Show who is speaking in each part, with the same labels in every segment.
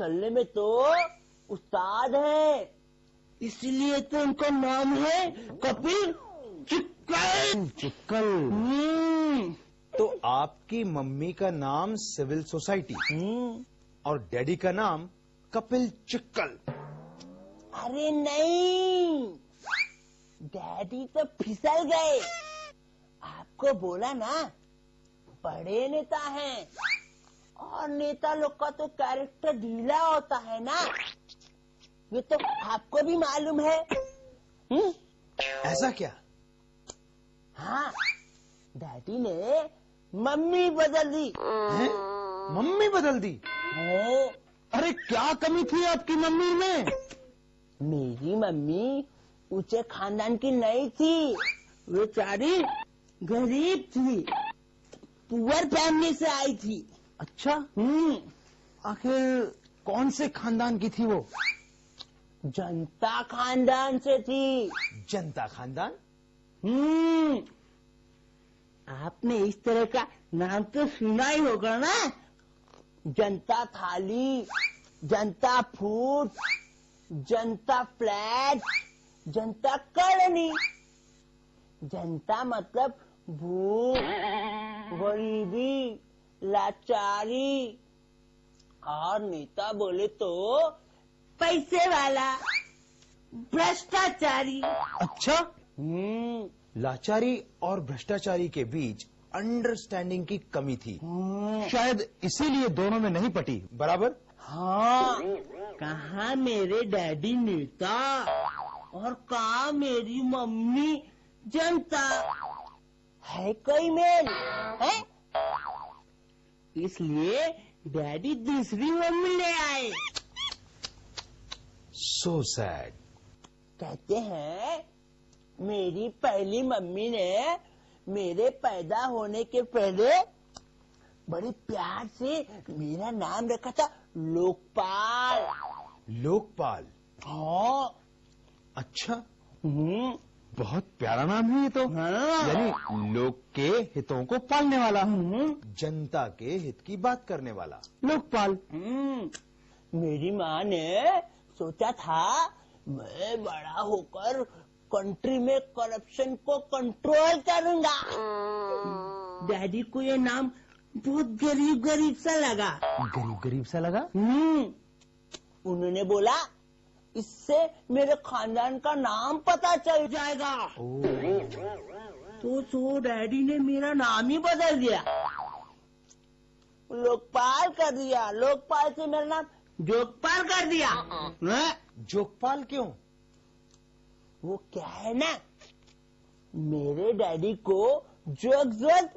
Speaker 1: मसल्ले में तो उस्ताद है, इसलिए तो उनका नाम है कपिल चिक्कल।
Speaker 2: चिक्कल। तो आपकी मम्मी का नाम सिविल सोसाइटी और डैडी का नाम कपिल चिक्कल।
Speaker 1: अरे नहीं, डैडी तो फिसल गए। आपको बोला ना, बड़े नेता हैं, और नेता लोग का तो कैरेक्टर ढीला होता है ना, ये तो आपको भी मालूम है।
Speaker 2: ऐसा क्या?
Speaker 1: हाँ, डैडी ने मम्मी बदल दी।
Speaker 2: मम्मी बदल दी? अरे क्या कमी थी आपकी मम्मी में?
Speaker 1: मेरी मम्मी ऊंचे खानदान की नहीं थी, वो सारी गरीब थी, पुअर फैमिली से आई थी।
Speaker 2: अच्छा, आखिर कौन से खानदान की थी वो?
Speaker 1: जनता खानदान से थी।
Speaker 2: जनता खानदान?
Speaker 1: आपने इस तरह का नाम तो सुना ही होगा ना, जनता थाली, जनता फूड, जनता फ्लैट, जनता कॉलोनी। जनता मतलब भूख, गरीबी, लाचारी, और नेता बोले तो पैसे वाला, भ्रष्टाचारी।
Speaker 2: अच्छा, लाचारी और भ्रष्टाचारी के बीच अंडरस्टैंडिंग की कमी थी, शायद इसीलिए दोनों में नहीं पटी। बराबर?
Speaker 1: हाँ, कहाँ मेरे डैडी नेता और कहाँ मेरी मम्मी जनता, है कोई मेल है? इसलिए डैडी दूसरी मम्मी ले आए।
Speaker 2: So sad.
Speaker 1: कहते हैं मेरी पहली मम्मी ने मेरे पैदा होने के पहले बड़े प्यार से मेरा नाम रखा था लोकपाल।
Speaker 2: लोकपाल?
Speaker 1: हाँ।
Speaker 2: अच्छा, बहुत प्यारा नाम है ये तो। यानी लोक के हितों को पालने वाला, जनता के हित की बात करने वाला, लोकपाल।
Speaker 1: मेरी माँ ने सोचा था मैं बड़ा होकर कंट्री में करप्शन को कंट्रोल करूंगा। डैडी को ये नाम बहुत गरीब गरीब सा लगा।
Speaker 2: गरीब गरीब सा लगा?
Speaker 1: उन्होंने बोला इससे मेरे खानदान का नाम पता चल जाएगा। तो डैडी ने मेरा नाम ही बदल दिया, लोकपाल कर दिया। लोकपाल से मेरा नाम जोगपाल कर दिया।
Speaker 2: जोगपाल क्यों?
Speaker 1: वो क्या है ना, मेरे डैडी को जोक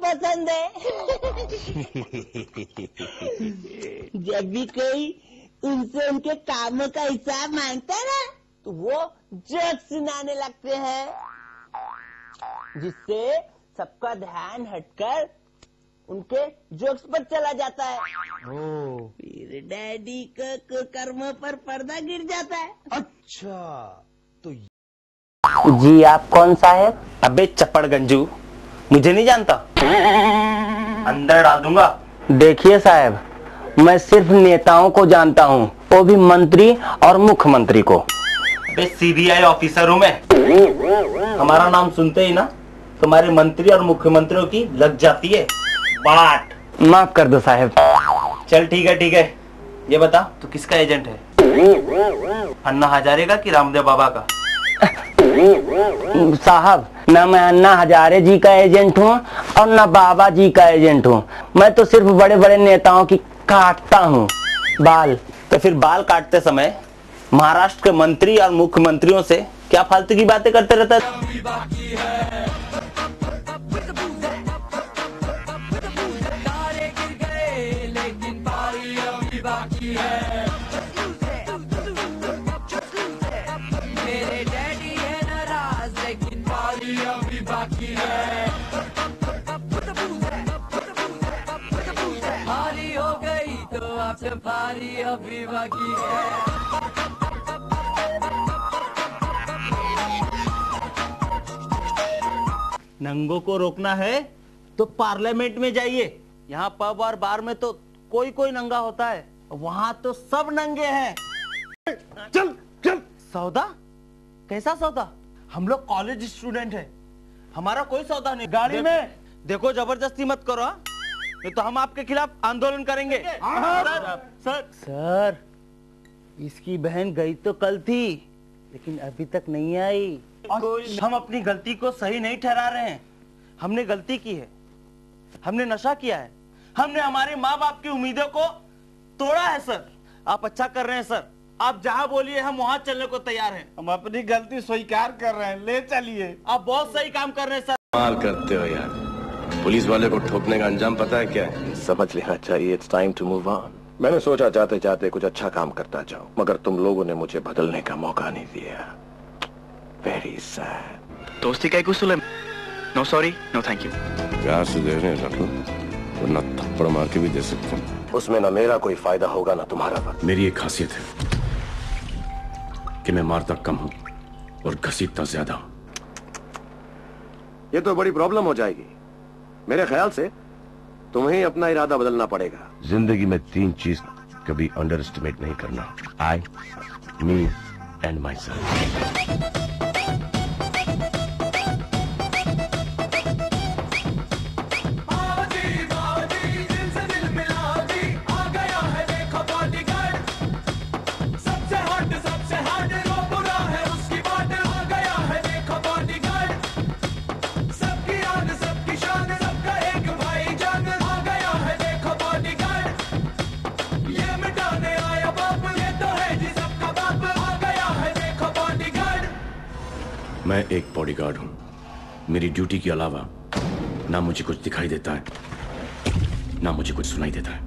Speaker 1: पसंद है। जब भी कोई उनसे उनके कामों का हिसाब मांगता है ना, तो वो जोक सुनाने लगते हैं, जिससे सबका ध्यान हटकर उनके जोक्स पर चला जाता है। फिर डैडी के कर्मों पर पर्दा गिर जाता है।
Speaker 2: अच्छा, तो
Speaker 1: जी आप कौन साहब?
Speaker 3: अबे चप्पड़ गंजू, मुझे नहीं जानता, अंदर डाल दूंगा।
Speaker 1: देखिए साहब, मैं सिर्फ नेताओं को जानता हूँ, वो भी मंत्री और मुख्यमंत्री को।
Speaker 3: अबे सीबीआई ऑफिसर हूँ मैं। हमारा नाम सुनते ही ना तुम्हारे मंत्री और मुख्यमंत्रियों की लग जाती है बाट।
Speaker 1: माफ कर दो साहब।
Speaker 3: चल ठीक है, ये बता तू किसका एजेंट है? अन्ना हजारे का कि रामदेव बाबा का?
Speaker 1: साहब, न मैं अन्ना हजारे जी का एजेंट हूँ और न बाबा जी का एजेंट हूँ। मैं तो सिर्फ बड़े बड़े नेताओं की काटता हूँ बाल।
Speaker 3: तो फिर बाल काटते समय महाराष्ट्र के मंत्री और मुख्यमंत्रियों से क्या फालतू की बातें करते रहता है?
Speaker 4: मेरे डैडी है नाराज लेकिन पारी अभी बाकी है। हारी हो गई तो आपसे पारी अभी बाकी है।
Speaker 3: नंगों को रोकना है तो पार्लियामेंट में जाइए। यहाँ पब और बार में तो कोई नंगा होता है वहाँ तो सब नंगे हैं।
Speaker 2: चल चल।
Speaker 3: सौदा? कैसा सौदा? हम लोग कॉलेज स्टूडेंट हैं, हमारा कोई सौदा नहीं। गाड़ी में देखो, जबरदस्ती मत करो, नहीं तो हम आपके खिलाफ आंदोलन करेंगे। सर, इसकी बहन गई तो कल थी, लेकिन अभी तक नहीं आई। हम अपनी गलती को सही नहीं ठहरा रहे हैं। हमने गलती की है, हमने नशा किया है, हमने हमारे माँ बाप की उम्मीदों को तोड़ा है सर। आप अच्छा कर रहे हैं सर, आप जहाँ बोलिए हम वहाँ चलने को तैयार हैं।
Speaker 2: हम अपनी गलती स्वीकार कर रहे हैं, ले चलिए।
Speaker 3: आप बहुत सही काम कर रहे हैं सर।
Speaker 5: कमाल करते हो यार, पुलिस वाले को ठोकने का अंजाम पता है क्या है?
Speaker 6: समझ लेना चाहिए, it's time to move on. मैंने सोचा जाते जाते कुछ अच्छा काम करता जाऊं, मगर तुम लोगों ने मुझे बदलने का मौका नहीं दिया। Very sad.
Speaker 7: दोस्ती का एक उसूल है, no sorry no thank you.
Speaker 5: प्यार से दे रहे हैं, वरना थप्पड़ मार के भी दे सकते हैं।
Speaker 6: उसमें ना मेरा कोई फायदा होगा ना तुम्हारा वक्त।
Speaker 5: मेरी एक खासियत है कि मैं मारता कम हूं और घसीटता ज्यादा हूं।
Speaker 6: ये तो बड़ी प्रॉब्लम हो जाएगी। मेरे ख्याल से तुम्हें अपना इरादा बदलना पड़ेगा। जिंदगी में 3 चीज कभी अंडर एस्टिमेट नहीं करना, आई, मी एंड माई सेल्फ। मैं एक बॉडीगार्ड हूं। मेरी ड्यूटी के अलावा ना मुझे कुछ दिखाई देता है, ना मुझे कुछ सुनाई देता है।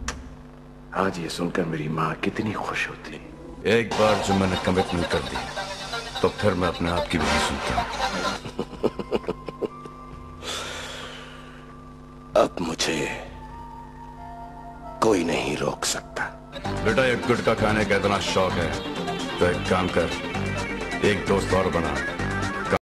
Speaker 6: आज ये सुनकर मेरी माँ कितनी खुश होती।
Speaker 5: एक बार जो मैंने कमिटमेंट कर दी तो फिर मैं अपने आप की भी नहीं सुनता।
Speaker 6: अब मुझे कोई नहीं रोक सकता।
Speaker 5: बेटा, एक गुटखा खाने का इतना शौक है तो एक काम कर, एक दोस्त और बना।